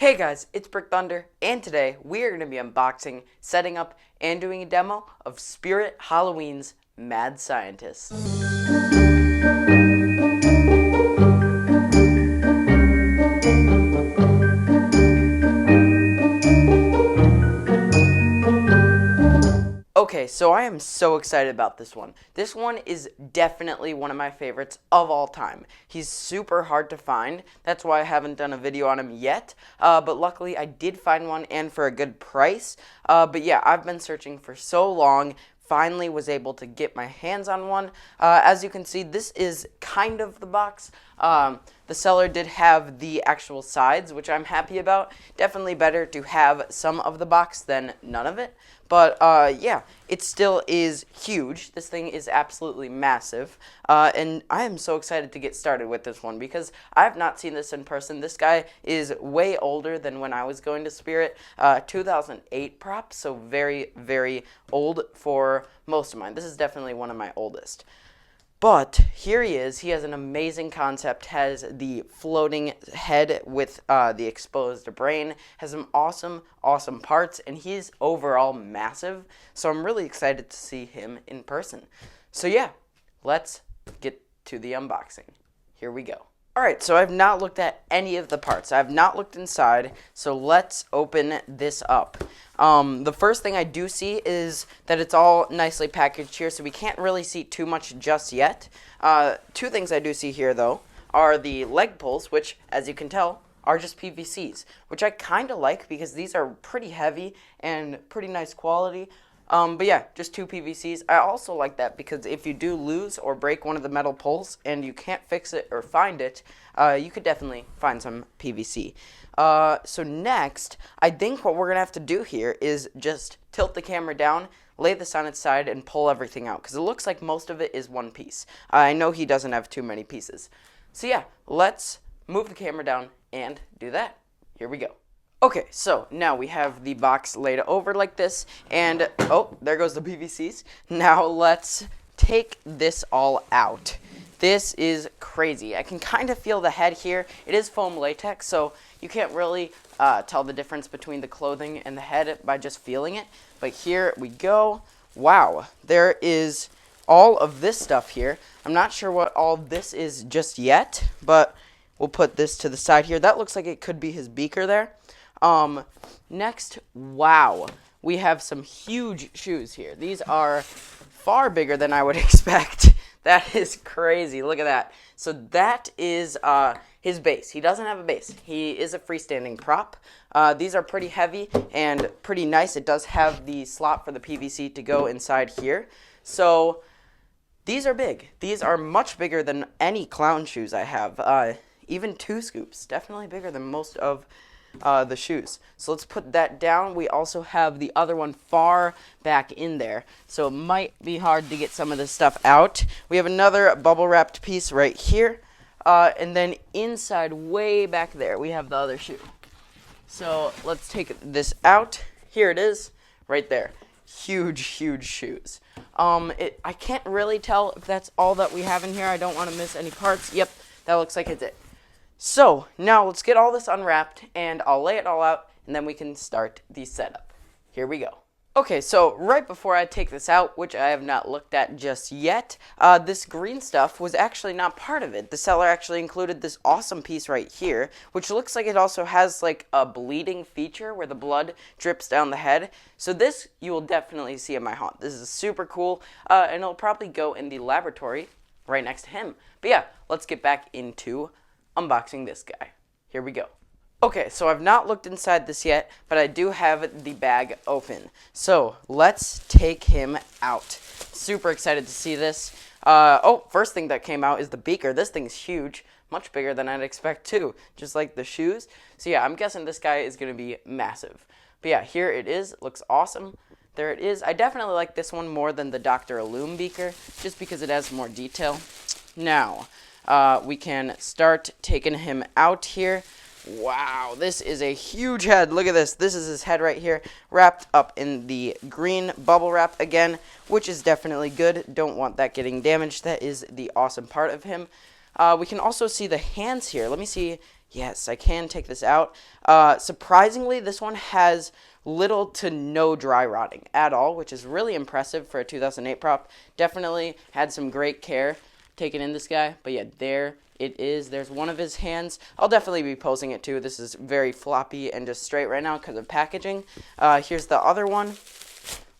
Hey guys, it's Brick Thunder, and today we are going to be unboxing, setting up, and doing a demo of Spirit Halloween's Mad Scientist. Okay, so I am so excited about this one. This one is definitely one of my favorites of all time. He's super hard to find. That's why I haven't done a video on him yet. But luckily I did find one and for a good price. But yeah, I've been searching for so long. Finally was able to get my hands on one. As you can see, this is kind of the box. The seller did have the actual sides, which I'm happy about. Definitely better to have some of the box than none of it. But yeah, it still is huge. This thing is absolutely massive. And I am so excited to get started with this one because I have not seen this in person. This guy is way older than when I was going to Spirit. 2008 prop, so very, very old for most of mine. This is definitely one of my oldest. But here he is. He has an amazing concept, has the floating head with the exposed brain, has some awesome, awesome parts, and he's overall massive. So I'm really excited to see him in person. So yeah, let's get to the unboxing. Here we go. Alright, so I've not looked at any of the parts. I've not looked inside, so let's open this up. The first thing I do see is that it's all nicely packaged here, so we can't really see too much just yet. Two things I do see here, though, are the leg pulls, which, as you can tell, are just PVCs, which I kind of like because these are pretty heavy and pretty nice quality. But yeah, just two PVCs. I also like that because if you do lose or break one of the metal poles and you can't fix it or find it, you could definitely find some PVC. So next, I think what we're going to have to do here is just tilt the camera down, lay this on its side, and pull everything out because it looks like most of it is one piece. I know he doesn't have too many pieces. So yeah, let's move the camera down and do that. Here we go. Okay, so now we have the box laid over like this, and oh, there goes the PVCs. Now let's take this all out. This is crazy. I can kind of feel the head here. It is foam latex, so you can't really tell the difference between the clothing and the head by just feeling it. But here we go. Wow, there is all of this stuff here. I'm not sure what all this is just yet, but we'll put this to the side here. That looks like it could be his beaker there. Next, wow, we have some huge shoes here. These are far bigger than I would expect. That is crazy. Look at that. So that is his base. He doesn't have a base. He is a freestanding prop. These are pretty heavy and pretty nice. It does have the slot for the PVC to go inside here. So these are big. These are much bigger than any clown shoes I have. Even 2 scoops. Definitely bigger than most of the shoes. So let's put that down. We also have the other one far back in there, so it might be hard to get some of this stuff out. We have another bubble wrapped piece right here, and then inside way back there we have the other shoe. So let's take this out. Here it is right there. Huge, huge shoes. I can't really tell if that's all that we have in here. I don't want to miss any parts. Yep, that looks like it's it. So, now let's get all this unwrapped, and I'll lay it all out, and then we can start the setup. Here we go. Okay, so right before I take this out, which I have not looked at just yet, this green stuff was actually not part of it. The seller actually included this awesome piece right here, which looks like it also has like a bleeding feature where the blood drips down the head. So this you will definitely see in my haunt. This is super cool, and it'll probably go in the laboratory right next to him. But yeah, let's get back into unboxing this guy. Here we go. Okay, so I've not looked inside this yet, but I do have the bag open. So let's take him out. Super excited to see this. First thing that came out is the beaker. This thing's huge, much bigger than I'd expect too, just like the shoes. So yeah, I'm guessing this guy is going to be massive. But yeah, here it is. It looks awesome. There it is. I definitely like this one more than the Dr. Illume beaker, just because it has more detail. Now, we can start taking him out here. Wow, this is a huge head. Look at this. This is his head right here, wrapped up in the green bubble wrap again, which is definitely good. Don't want that getting damaged. That is the awesome part of him. We can also see the hands here. Let me see. Yes, I can take this out. Surprisingly, this one has little to no dry rotting at all, which is really impressive for a 2008 prop. Definitely had some great care taken in this guy. But yeah, there it is. There's one of his hands. I'll definitely be posing it too. This is very floppy and just straight right now because of packaging. Here's the other one.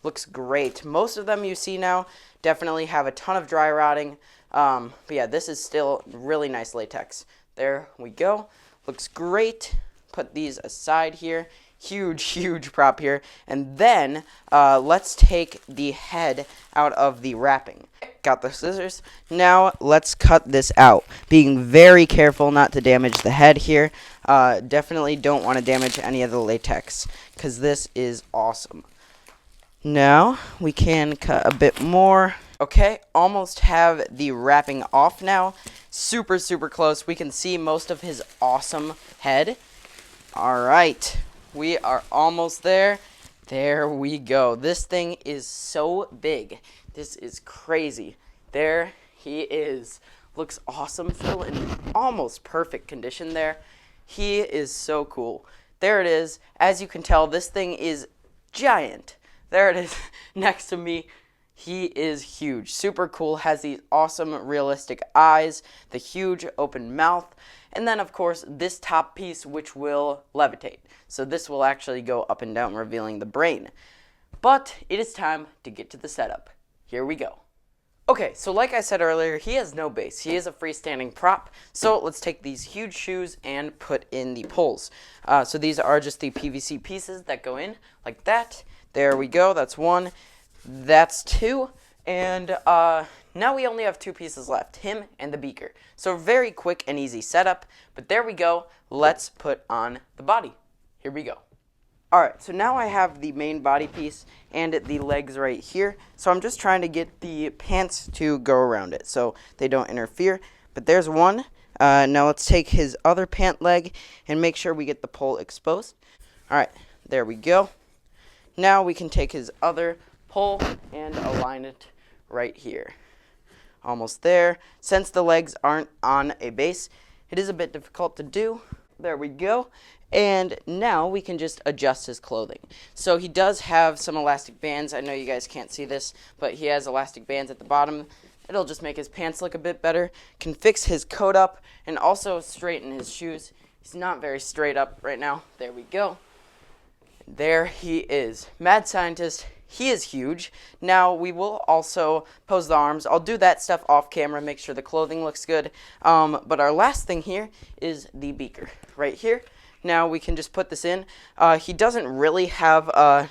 Looks great. Most of them you see now definitely have a ton of dry rotting. But yeah, this is still really nice latex. There we go. Looks great. Put these aside here. Huge prop here. And then let's take the head out of the wrapping. Got the scissors. Now let's cut this out. Being very careful not to damage the head here. Definitely don't want to damage any of the latex because this is awesome. Now we can cut a bit more. Okay, almost have the wrapping off now. Super close. We can see most of his awesome head. All right, we are almost there. There we go. This thing is so big. This is crazy. There he is. Looks awesome. Still in almost perfect condition there. He is so cool. There it is. As you can tell, this thing is giant. There it is next to me. He is huge. Super cool. Has these awesome realistic eyes, the huge open mouth, and then of course this top piece which will levitate. So this will actually go up and down, revealing the brain. But it is time to get to the setup. Here we go. Okay, so like I said earlier, he has no base. He is a freestanding prop. So let's take these huge shoes and put in the poles. So these are just the PVC pieces that go in like that. There we go. That's one. That's two. And now we only have two pieces left, him and the beaker. So very quick and easy setup. But there we go. Let's put on the body. Here we go. Alright, so now I have the main body piece and the legs right here. So I'm just trying to get the pants to go around it so they don't interfere. But there's one. Now let's take his other pant leg and make sure we get the pole exposed. Alright, there we go. Now we can take his other pole and align it right here. Almost there. Since the legs aren't on a base, it is a bit difficult to do. There we go. And now we can just adjust his clothing. So he does have some elastic bands. I know you guys can't see this, but he has elastic bands at the bottom. It'll just make his pants look a bit better. Can fix his coat up and also straighten his shoes. He's not very straight up right now. There we go. There he is. Mad Scientist. He is huge. Now we will also pose the arms. I'll do that stuff off camera, make sure the clothing looks good. But our last thing here is the beaker right here. Now we can just put this in. He doesn't really have a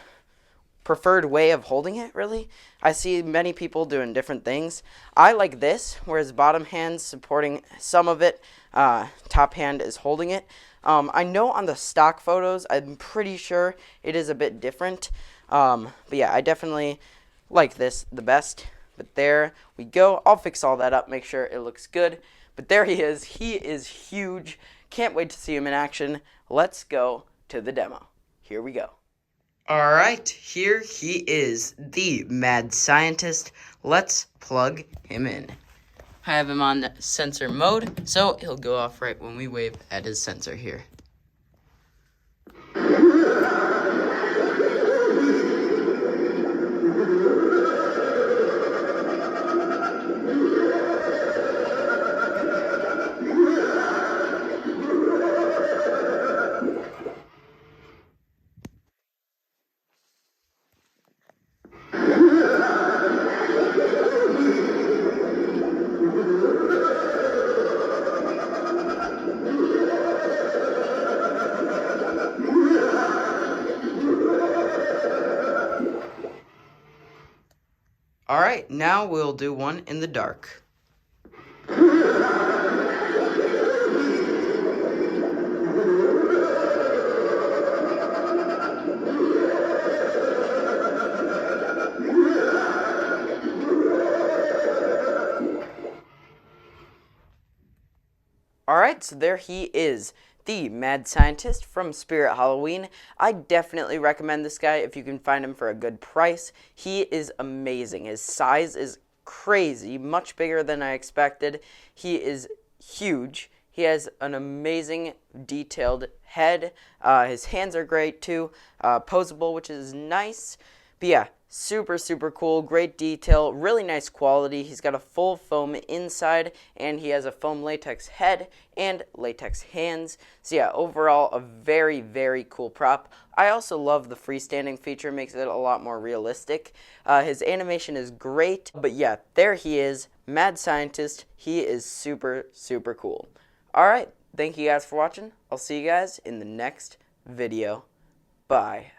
preferred way of holding it, really. I see many people doing different things. I like this, where his bottom hand's supporting some of it. Top hand is holding it. I know on the stock photos, I'm pretty sure it is a bit different. But yeah, I definitely like this the best. But there we go. I'll fix all that up, make sure it looks good. But there he is. He is huge. Can't wait to see him in action. Let's go to the demo. Here we go. All right, here he is, the Mad Scientist. Let's plug him in. I have him on sensor mode, so he'll go off right when we wave at his sensor here. Alright, now we'll do one in the dark. Alright, so there he is, the Mad Scientist from SpiritHalloween. I definitely recommend this guy if you can find him for a good price. He is amazing. His size is crazy, much bigger than I expected. He is huge. He has an amazing detailed head. His hands are great too, posable, which is nice. But yeah, super, super cool, great detail, really nice quality. He's got a full foam inside, and he has a foam latex head and latex hands. So yeah, overall, a very, very cool prop. I also love the freestanding feature, makes it a lot more realistic. His animation is great, but yeah, there he is, Mad Scientist. He is super, super cool. Alright, thank you guys for watching. I'll see you guys in the next video. Bye.